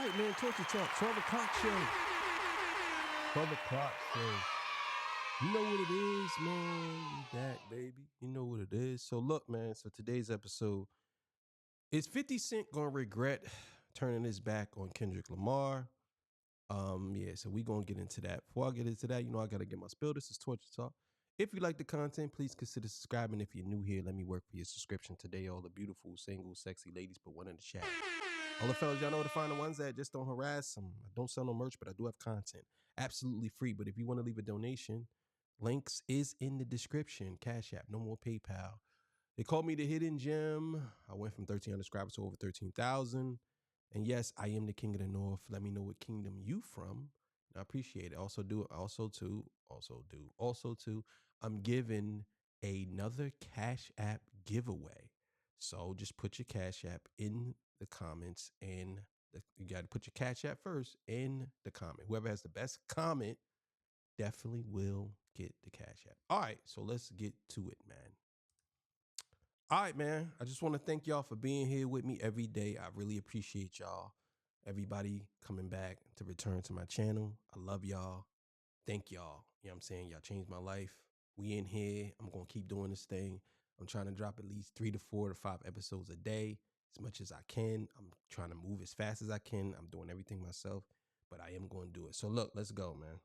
right, man. Torture Talk, 12 o'clock show. 12 o'clock show. You know what it is, man. We back, baby. You know what it is. So look, man. So today's episode is 50 Cent gonna regret turning his back on Kendrick Lamar. Yeah. So we gonna get into that. Before I get into that, you know I gotta get my spill. This is Torture Talk. If you like the content, please consider subscribing. If you're new here, let me work for your subscription today. All the beautiful, single, sexy ladies, put one in the chat. All the fellas, y'all know where to find the ones that just don't harass them. I don't sell no merch, but I do have content. Absolutely free. But if you want to leave a donation, links is in the description. Cash App, no more PayPal. They called me the hidden gem. I went from 1,300 subscribers to over 13,000. And yes, I am the king of the north. Let me know what kingdom you from. I appreciate it. Also, I'm giving another Cash App giveaway. So just put your Cash App in the comments, and you got to put your Cash App first in the comment. Whoever has the best comment definitely will get the Cash App. All right, so let's get to it, man. All right, man. I just want to thank y'all for being here with me every day. I really appreciate y'all. Everybody coming back to return to my channel. I love y'all. Thank y'all. You know what I'm saying? Y'all changed my life. We in here. I'm going to keep doing this thing. I'm trying to drop at least 3 to 4 to 5 episodes a day, as much as I can. I'm trying to move as fast as I can. I'm doing everything myself, but I am going to do it. So look, let's go, man.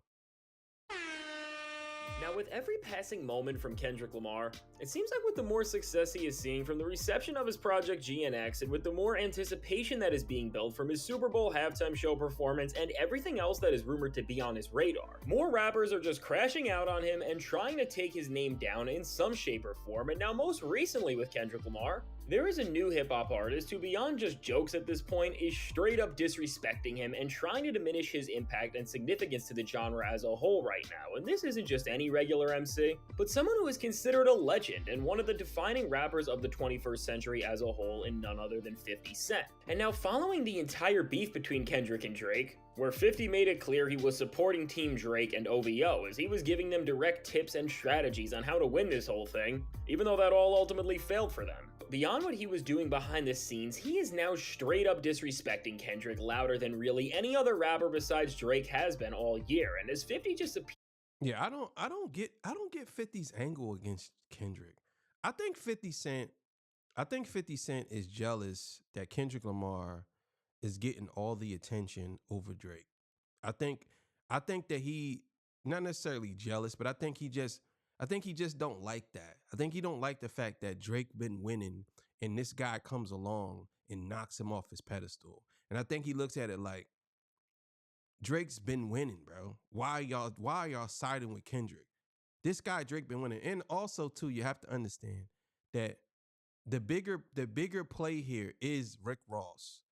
Now, with every passing moment from Kendrick Lamar, it seems like with the more success he is seeing from the reception of his project GNX, and with the more anticipation that is being built from his Super Bowl halftime show performance and everything else that is rumored to be on his radar, more rappers are just crashing out on him and trying to take his name down in some shape or form. And now, most recently with Kendrick Lamar, there is a new hip-hop artist who, beyond just jokes at this point, is straight up disrespecting him and trying to diminish his impact and significance to the genre as a whole right now. And this isn't just any regular MC, but someone who is considered a legend and one of the defining rappers of the 21st century as a whole, in none other than 50 Cent. And now, following the entire beef between Kendrick and Drake, where 50 made it clear he was supporting Team Drake and OVO as he was giving them direct tips and strategies on how to win this whole thing, even though that all ultimately failed for them. Beyond what he was doing behind the scenes, he is now straight up disrespecting Kendrick louder than really any other rapper besides Drake has been all year. And as 50 just appears, Yeah, I don't get 50's angle against Kendrick. I think 50 Cent is jealous that Kendrick Lamar is getting all the attention over Drake. I think that he not necessarily jealous, but I think he just don't like that. I think he don't like the fact that Drake been winning and this guy comes along and knocks him off his pedestal. And I think he looks at it like, Drake's been winning, bro. Why are y'all siding with Kendrick? This guy Drake been winning. And also too, you have to understand that the bigger play here is Rick Ross.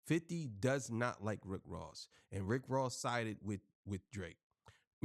50 does not like Rick Ross, and Rick Ross sided with Drake.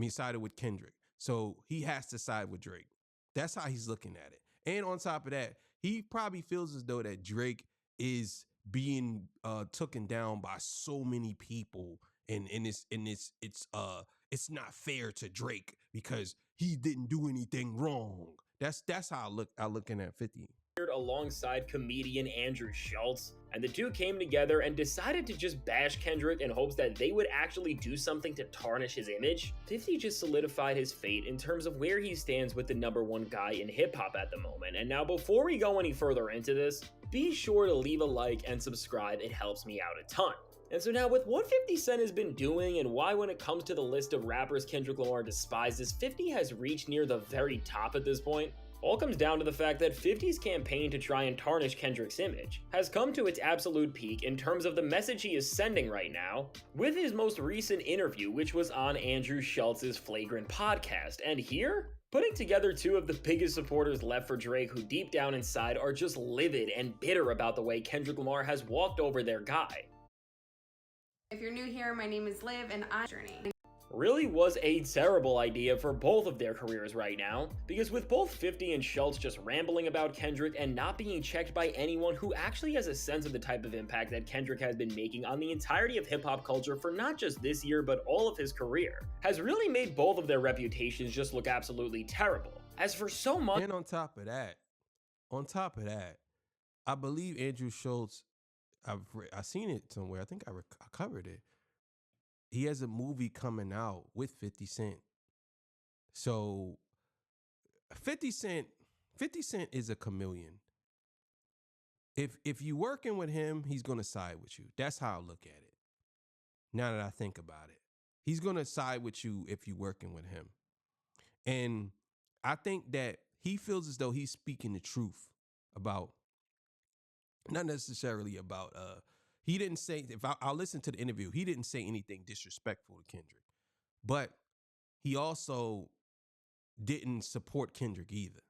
Sided with Kendrick. So he has to side with Drake. That's how he's looking at it. And on top of that, he probably feels as though that Drake is being taken down by so many people, and it's not fair to Drake because he didn't do anything wrong. That's how I looking at 50. alongside comedian Andrew Schultz, and the two came together and decided to just bash Kendrick in hopes that they would actually do something to tarnish his image. 50 just solidified his fate in terms of where he stands with the #1 guy in hip-hop at the moment. And now, before we go any further into this, be sure to leave a like and subscribe. It helps me out a ton. And so now, with what 50 Cent has been doing and why when it comes to the list of rappers Kendrick Lamar despises, 50 has reached near the very top at this point, all comes down to the fact that 50's campaign to try and tarnish Kendrick's image has come to its absolute peak in terms of the message he is sending right now with his most recent interview, which was on Andrew Schultz's Flagrant podcast. And here, putting together two of the biggest supporters left for Drake who deep down inside are just livid and bitter about the way Kendrick Lamar has walked over their guy. If you're new here, my name is Liv and I'm Journey. Really was a terrible idea for both of their careers right now, because with both 50 and Schultz just rambling about Kendrick and not being checked by anyone who actually has a sense of the type of impact that Kendrick has been making on the entirety of hip-hop culture for not just this year but all of his career, has really made both of their reputations just look absolutely terrible. As for so much— And on top of that, I believe Andrew Schultz, I seen it somewhere. I think I covered it. He has a movie coming out with 50 Cent. So 50 Cent is a chameleon. If you working with him, he's gonna side with you. That's how I look at it. Now that I think about it, he's gonna side with you if you working with him. And I think that he feels as though he's speaking the truth about, not necessarily about, he didn't say, if I'll listen to the interview, he didn't say anything disrespectful to Kendrick, but he also didn't support Kendrick either.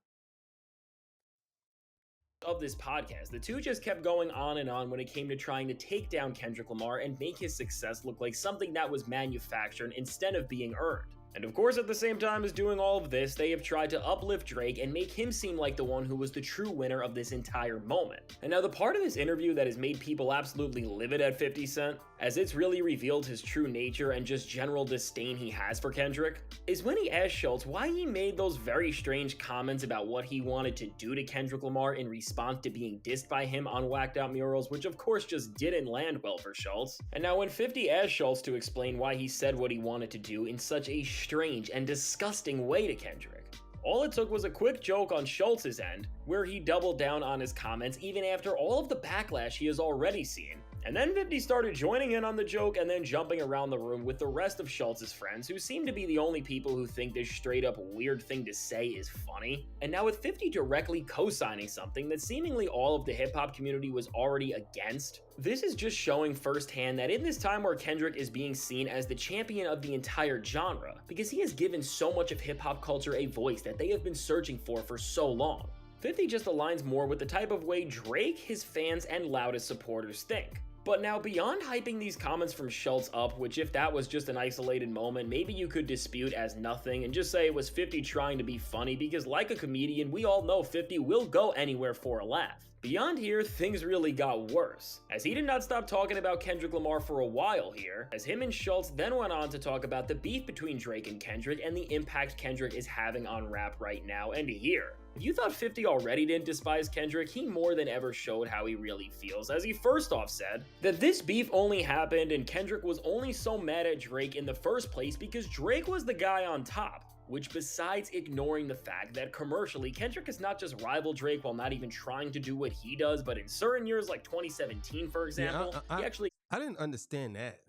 Of this podcast, the two just kept going on and on when it came to trying to take down Kendrick Lamar and make his success look like something that was manufactured instead of being earned. And of course, at the same time as doing all of this, they have tried to uplift Drake and make him seem like the one who was the true winner of this entire moment. And now the part of this interview that has made people absolutely livid at 50 Cent, as it's really revealed his true nature and just general disdain he has for Kendrick, is when he asked Schultz why he made those very strange comments about what he wanted to do to Kendrick Lamar in response to being dissed by him on Whacked Out Murals, which of course just didn't land well for Schultz. And now when 50 asked Schultz to explain why he said what he wanted to do in such a strange and disgusting way to Kendrick, all it took was a quick joke on Schultz's end, where he doubled down on his comments even after all of the backlash he has already seen. And then 50 started joining in on the joke and then jumping around the room with the rest of Schultz's friends, who seem to be the only people who think this straight up weird thing to say is funny. And now with 50 directly co-signing something that seemingly all of the hip-hop community was already against, this is just showing firsthand that in this time where Kendrick is being seen as the champion of the entire genre, because he has given so much of hip-hop culture a voice that they have been searching for so long, 50 just aligns more with the type of way Drake, his fans, and loudest supporters think. But now, beyond hyping these comments from Schultz up, which if that was just an isolated moment, maybe you could dispute as nothing and just say it was 50 trying to be funny, because like a comedian, we all know 50 will go anywhere for a laugh. Beyond here, things really got worse, as he did not stop talking about Kendrick Lamar for a while here, as him and Schultz then went on to talk about the beef between Drake and Kendrick and the impact Kendrick is having on rap right now and here. If you thought 50 already didn't despise Kendrick, he more than ever showed how he really feels, as he first off said that this beef only happened and Kendrick was only so mad at Drake in the first place because Drake was the guy on top. Which, besides ignoring the fact that commercially, Kendrick has not just rivaled Drake while not even trying to do what he does, but in certain years like 2017, for example, he actually... I didn't understand that.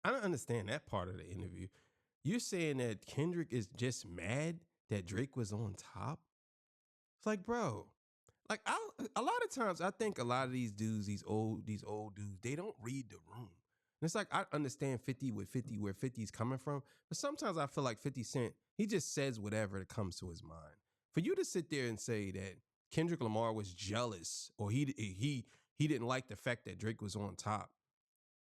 I don't understand that part of the interview. You're saying that Kendrick is just mad that Drake was on top? It's like, bro, like a lot of times I think a lot of these dudes, these old dudes, they don't read the room. And it's like, I understand 50 where 50's coming from, but sometimes I feel like 50 Cent, he just says whatever that comes to his mind. For you to sit there and say that Kendrick Lamar was jealous or he didn't like the fact that Drake was on top.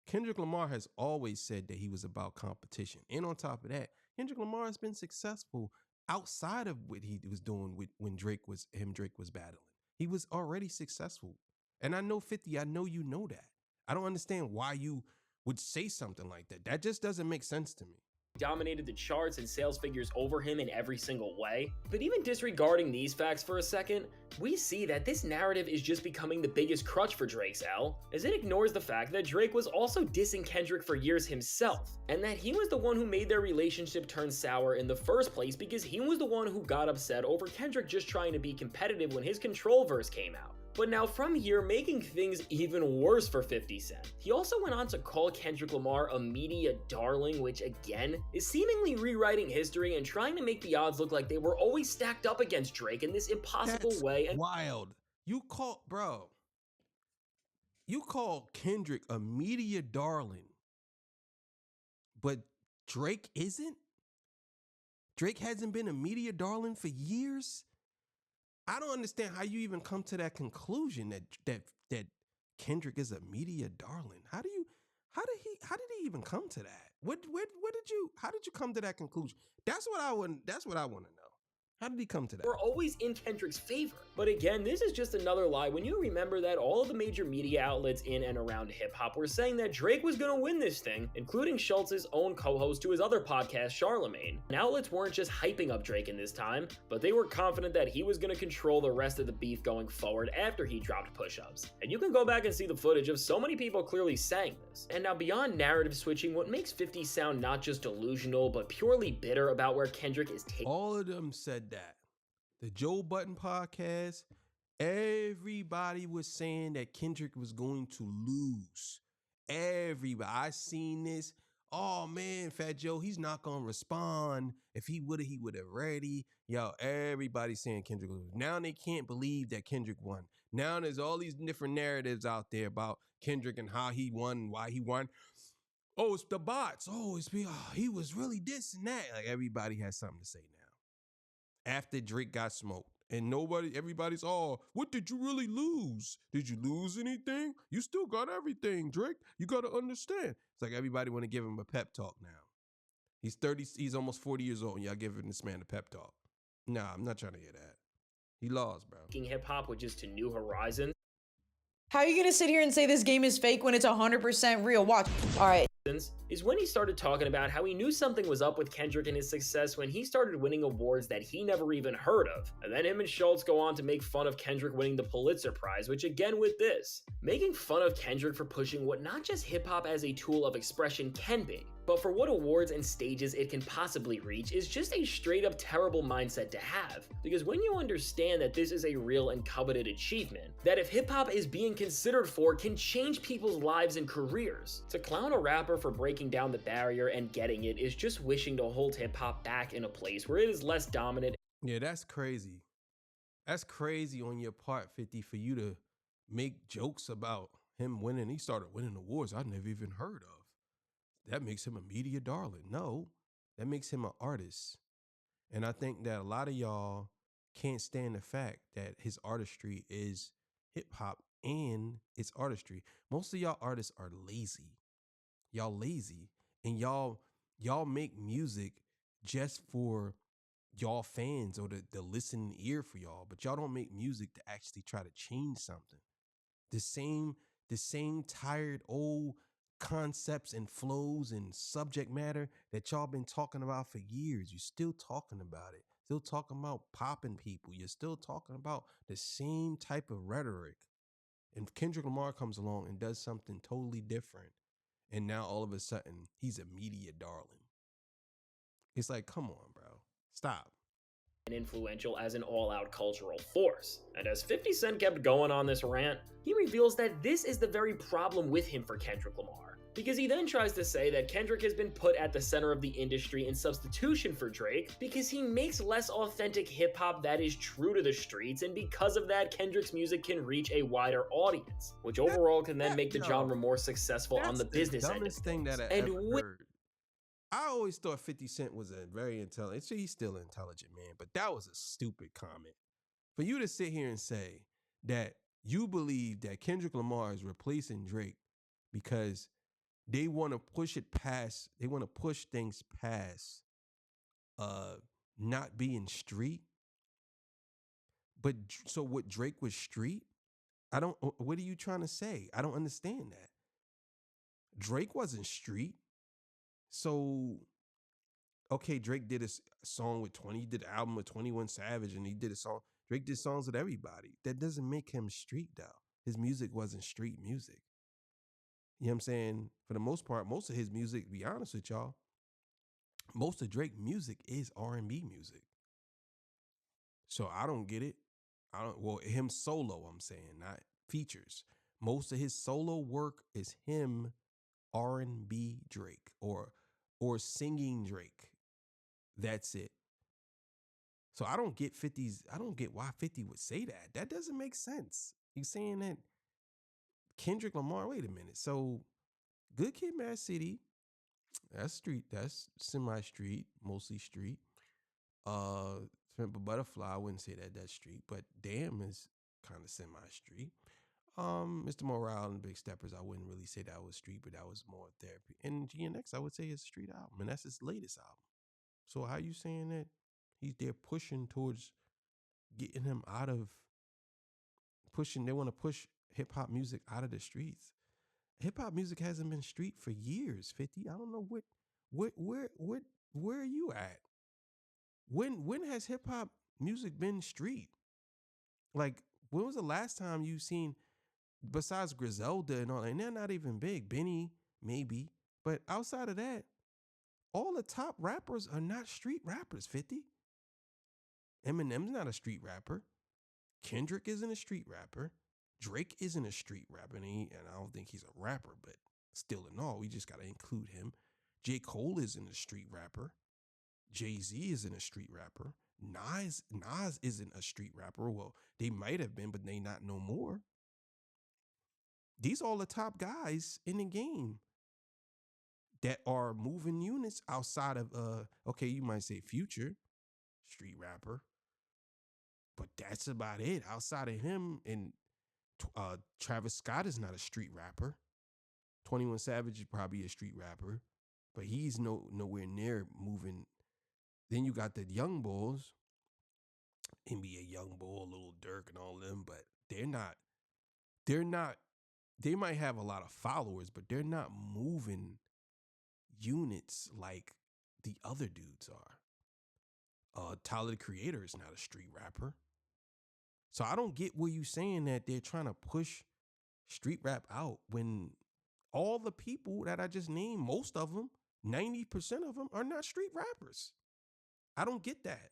Kendrick Lamar has always said that he was about competition. And on top of that, Kendrick Lamar has been successful outside of what he was doing when Drake was battling. He was already successful. And I know 50, I know you know that. I don't understand why you would say something like that. That just doesn't make sense to me. Dominated the charts and sales figures over him in every single way. But even disregarding these facts for a second, we see that this narrative is just becoming the biggest crutch for Drake's L, as it ignores the fact that Drake was also dissing Kendrick for years himself, and that he was the one who made their relationship turn sour in the first place because he was the one who got upset over Kendrick just trying to be competitive when his Control verse came out. But now from here, making things even worse for 50 Cent, he also went on to call Kendrick Lamar a media darling, which again, is seemingly rewriting history and trying to make the odds look like they were always stacked up against Drake in this impossible way. And wild. You call Kendrick a media darling, but Drake isn't? Drake hasn't been a media darling for years? I don't understand how you even come to that conclusion that Kendrick is a media darling. How did he even come to that? How did you come to that conclusion? That's what I want to know. How did he come to that? Were always in Kendrick's favor. But again, this is just another lie when you remember that all of the major media outlets in and around hip-hop were saying that Drake was gonna win this thing, including Schultz's own co-host to his other podcast, Charlemagne. And outlets weren't just hyping up Drake in this time, but they were confident that he was gonna control the rest of the beef going forward after he dropped push-ups. And you can go back and see the footage of so many people clearly saying this. And now beyond narrative switching, what makes 50 sound not just delusional, but purely bitter about where Kendrick is taking. All of them said that. The Joe Budden podcast, everybody was saying that Kendrick was going to lose. Everybody. I seen this. Oh, man, Fat Joe, he's not going to respond. If he would have ready. Yo, everybody saying Kendrick will lose. Now they can't believe that Kendrick won. Now there's all these different narratives out there about Kendrick and how he won and why he won. Oh, it's the bots. Oh, he was really this and that. Like, everybody has something to say now. After Drake got smoked. And everybody's, oh, what did you really lose? Did you lose anything? You still got everything, Drake. You got to understand. It's like everybody want to give him a pep talk now. He's almost 40 years old, and y'all giving this man a pep talk. Nah, I'm not trying to hear that. He lost, bro. Taking hip-hop, which is to new horizons. How are you going to sit here and say this game is fake when it's 100% real? Watch. All right. Is when he started talking about how he knew something was up with Kendrick and his success when he started winning awards that he never even heard of. And then him and Schultz go on to make fun of Kendrick winning the Pulitzer Prize, which again with this, making fun of Kendrick for pushing what not just hip-hop as a tool of expression can be, but for what awards and stages it can possibly reach is just a straight up terrible mindset to have. Because when you understand that this is a real and coveted achievement, that if hip-hop is being considered for can change people's lives and careers, to clown a rapper for breaking down the barrier and getting it is just wishing to hold hip-hop back in a place where it is less dominant. Yeah, that's crazy. That's crazy on your part, 50, for you to make jokes about him winning. He started winning awards I never even heard of. That makes him a media darling. No, that makes him an artist. And I think that a lot of y'all can't stand the fact that his artistry is hip hop and it's artistry. Most of y'all artists are lazy. Y'all lazy. And y'all make music just for y'all fans or the listening ear for y'all. But y'all don't make music to actually try to change something. The same tired old concepts and flows and subject matter that y'all been talking about for years. You're still talking about it. Still talking about popping people. You're still talking about the same type of rhetoric. And Kendrick Lamar comes along and does something totally different. And now all of a sudden, he's a media darling. It's like, come on, bro. Stop. And influential as an all-out cultural force. And as 50 Cent kept going on this rant, he reveals that this is the very problem with him for Kendrick Lamar. Because he then tries to say that Kendrick has been put at the center of the industry in substitution for Drake because he makes less authentic hip-hop that is true to the streets, and because of that, Kendrick's music can reach a wider audience, which overall can then make the genre more successful on the business end. That's the dumbest thing that I ever heard. I always thought 50 Cent was a very intelligent, he's still an intelligent man, but that was a stupid comment. For you to sit here and say that you believe that Kendrick Lamar is replacing Drake because they want to push it past, they want to push things past not being street. But so what, Drake was street? What are you trying to say? I don't understand that. Drake wasn't street. So, okay, Drake did a song with 20, he did an album with 21 Savage, and he did a song. Drake did songs with everybody. That doesn't make him street, though. His music wasn't street music. You know what I'm saying? For the most part, most of his music, to be honest with y'all, most of Drake music is R&B music. So I don't get it. Him solo, I'm saying, not features. Most of his solo work is him R&B Drake or singing Drake. That's it. So I don't get why 50 would say that. That doesn't make sense. He's saying that Kendrick Lamar, wait a minute. So Good Kid, Mad City, that's street, that's semi-street, mostly street. Pimp a Butterfly, I wouldn't say that's street, but Damn is kind of semi-street. Mr. Morale and Big Steppers, I wouldn't really say that was street, but that was more therapy. And GNX, I would say is a street album, and that's his latest album. So how you saying that They're pushing towards getting him out of pushing. They want to push hip hop music out of the streets. Hip hop music hasn't been street for years. 50. I don't know where are you at? When has hip hop music been street? Like, when was the last time you seen, besides Griselda and all, and they're not even big, Benny maybe, but outside of that, all the top rappers are not street rappers. 50. Eminem's not a street rapper. Kendrick isn't a street rapper. Drake isn't a street rapper, and I don't think he's a rapper, but still in all, we just got to include him. J. Cole isn't a street rapper. Jay-Z isn't a street rapper. Nas isn't a street rapper. Well, they might have been, but they not no more. These are all the top guys in the game that are moving units outside of, okay, you might say Future, street rapper, but that's about it. Outside of him, and Travis Scott is not a street rapper. 21 Savage is probably a street rapper, but he's nowhere near moving. Then you got the young bulls, NBA Young Bull, Lil Durk, and all of them, but they're not. They might have a lot of followers, but they're not moving units like the other dudes are. Tyler the Creator is not a street rapper. So I don't get where you saying that they're trying to push street rap out when all the people that I just named, most of them, 90% of them are not street rappers. I don't get that.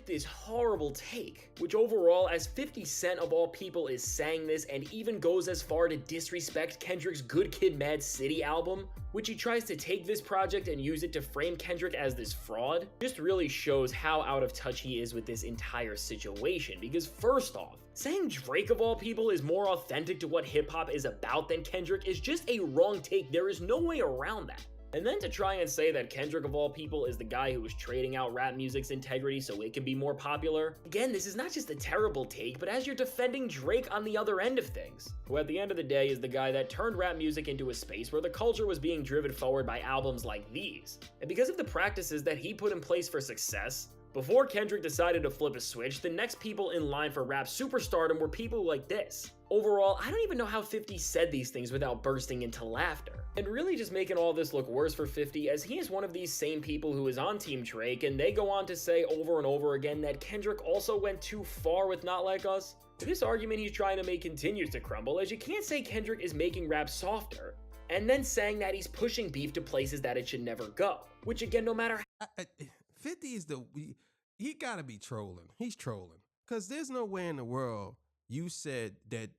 This horrible take, which overall, as 50 Cent of all people is saying this and even goes as far to disrespect Kendrick's Good Kid Mad City album, which he tries to take this project and use it to frame Kendrick as this fraud, just really shows how out of touch he is with this entire situation. Because first off, saying Drake of all people is more authentic to what hip-hop is about than Kendrick is just a wrong take. There is no way around that. And then to try and say that Kendrick of all people is the guy who is trading out rap music's integrity so it can be more popular. Again, this is not just a terrible take, but as you're defending Drake on the other end of things, who at the end of the day is the guy that turned rap music into a space where the culture was being driven forward by albums like these. And because of the practices that he put in place for success, before Kendrick decided to flip a switch, the next people in line for rap superstardom were people like this. Overall, I don't even know how 50 said these things without bursting into laughter. And really just making all this look worse for 50, as he is one of these same people who is on Team Drake, and they go on to say over and over again that Kendrick also went too far with Not Like Us. This argument he's trying to make continues to crumble, as you can't say Kendrick is making rap softer, and then saying that he's pushing beef to places that it should never go. Which again, no matter 50 is he gotta be trolling. He's trolling. Because there's no way in the world you said that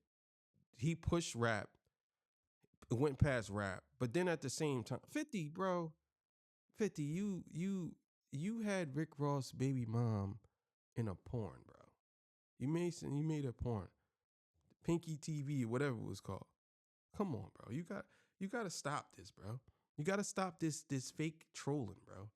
he pushed rap, went past rap, but then at the same time, 50, bro, 50, you had Rick Ross' baby mom in a porn, bro. You made a porn. Pinky TV, whatever it was called. Come on, bro. You gotta stop this, bro. You gotta stop this fake trolling, bro.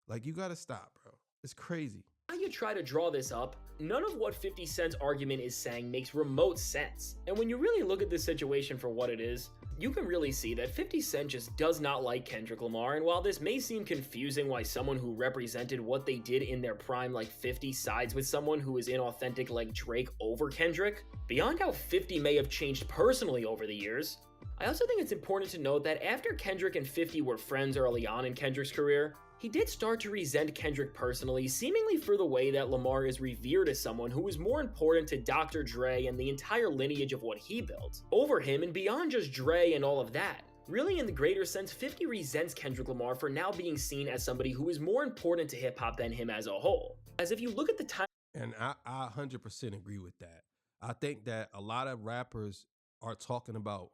Like, you gotta stop, bro. It's crazy. How you try to draw this up, none of what 50 Cent's argument is saying makes remote sense. And when you really look at this situation for what it is, you can really see that 50 Cent just does not like Kendrick Lamar, and while this may seem confusing why someone who represented what they did in their prime like 50 sides with someone who is inauthentic like Drake over Kendrick, beyond how 50 may have changed personally over the years, I also think it's important to note that after Kendrick and 50 were friends early on in Kendrick's career, he did start to resent Kendrick personally, seemingly for the way that Lamar is revered as someone who is more important to Dr. Dre and the entire lineage of what he built, over him and beyond just Dre and all of that. Really, in the greater sense, 50 resents Kendrick Lamar for now being seen as somebody who is more important to hip-hop than him as a whole. As if you look at the time— And I 100% agree with that. I think that a lot of rappers are talking about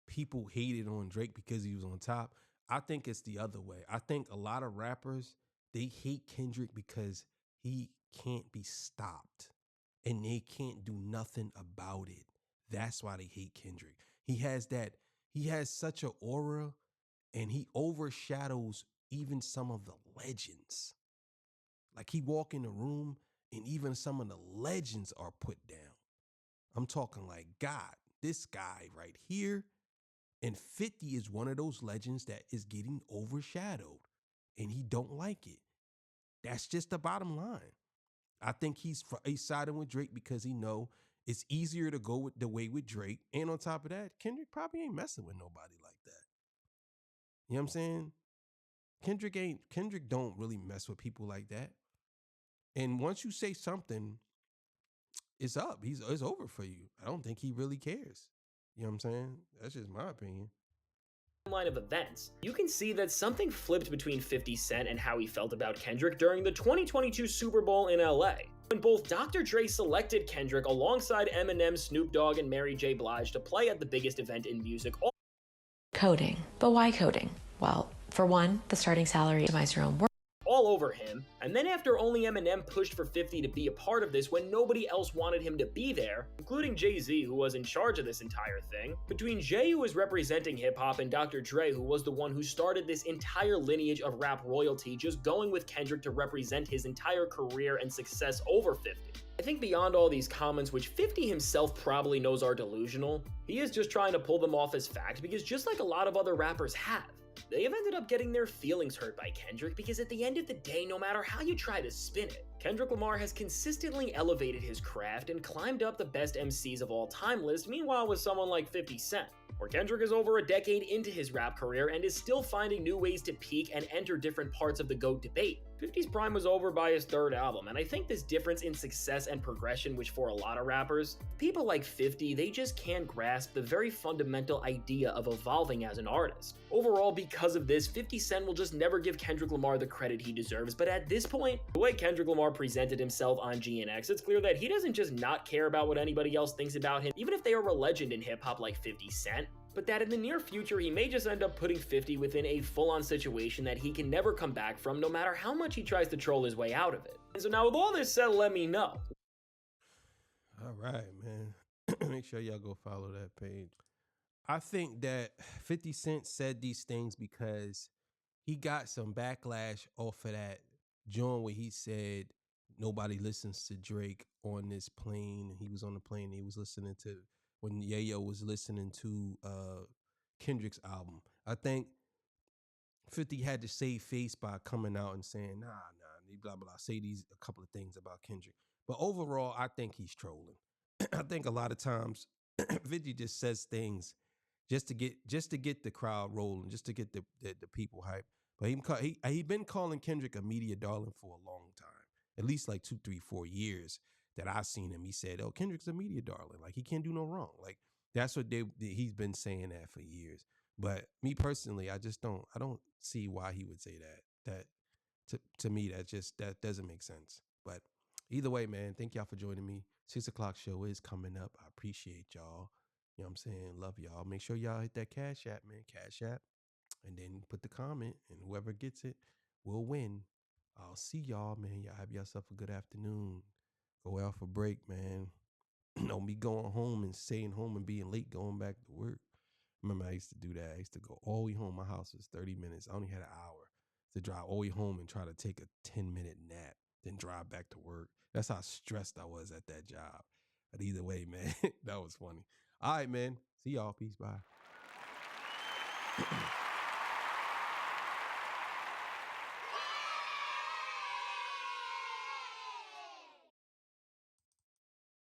people hated on Drake because he was on top. I think it's the other way. I think a lot of rappers, they hate Kendrick because he can't be stopped and they can't do nothing about it. That's why they hate Kendrick. He has such an aura and he overshadows even some of the legends. Like, he walk in the room and even some of the legends are put down. I'm talking like, God, this guy right here. And 50 is one of those legends that is getting overshadowed and he don't like it. That's just the bottom line. I think he's siding with Drake because he know it's easier to go with the way with Drake. And on top of that, Kendrick probably ain't messing with nobody like that. You know what I'm saying? Kendrick don't really mess with people like that. And once you say something, it's up. It's over for you. I don't think he really cares. You know what I'm saying? That's just my opinion. Line of events, you can see that something flipped between 50 Cent and how he felt about Kendrick during the 2022 Super Bowl in LA, when both Dr. Dre selected Kendrick alongside Eminem, Snoop Dogg, and Mary J. Blige to play at the biggest event in music. Coding. But why coding? Well, for one, the starting salary to optimize your own work. All over him, and then after only Eminem pushed for 50 to be a part of this when nobody else wanted him to be there, including Jay-Z, who was in charge of this entire thing, between Jay, who was representing hip-hop, and Dr. Dre, who was the one who started this entire lineage of rap royalty, just going with Kendrick to represent his entire career and success over 50. I think beyond all these comments, which 50 himself probably knows are delusional, he is just trying to pull them off as fact, because just like a lot of other rappers have, they have ended up getting their feelings hurt by Kendrick, because at the end of the day, no matter how you try to spin it, Kendrick Lamar has consistently elevated his craft and climbed up the best MCs of all time list, meanwhile with someone like 50 Cent, where Kendrick is over a decade into his rap career and is still finding new ways to peak and enter different parts of the GOAT debate. 50's prime was over by his third album, and I think this difference in success and progression, which for a lot of rappers, people like 50, they just can't grasp the very fundamental idea of evolving as an artist. Overall, because of this, 50 Cent will just never give Kendrick Lamar the credit he deserves, but at this point, the way Kendrick Lamar presented himself on GNX, it's clear that he doesn't just not care about what anybody else thinks about him, even if they are a legend in hip-hop like 50 Cent, but that in the near future he may just end up putting 50 within a full-on situation that he can never come back from, no matter how much he tries to troll his way out of it. And so now with all this said, let me know. All right, man. Make sure y'all go follow that page. I think that 50 Cent said these things because he got some backlash off of that joint where he said nobody listens to Drake on this plane. He was on the plane. He was listening to when Yayo was listening to Kendrick's album. I think 50 had to save face by coming out and saying, nah, blah, blah, say these a couple of things about Kendrick. But overall, I think he's trolling. I think a lot of times 50 just says things just to get the crowd rolling, just to get the people hyped. But he been calling Kendrick a media darling for a long time, at least like 2, 3, 4 years that I've seen him. He said, "Oh, Kendrick's a media darling. Like he can't do no wrong." Like that's what he's been saying that for years. But me personally, I don't see why he would say that. That to me, that doesn't make sense. But either way, man, thank y'all for joining me. 6 o'clock show is coming up. I appreciate y'all. You know what I'm saying? Love y'all. Make sure y'all hit that Cash App, man. Cash App. And then put the comment, and whoever gets it will win. I'll see y'all, man. Y'all have yourself a good afternoon. Go out for break, man. Don't be going home and staying home and being late going back to work. Remember, I used to do that. I used to go all the way home. My house was 30 minutes. I only had an hour to drive all the way home and try to take a 10-minute nap, then drive back to work. That's how stressed I was at that job. But either way, man, that was funny. All right, man. See y'all. Peace. Bye.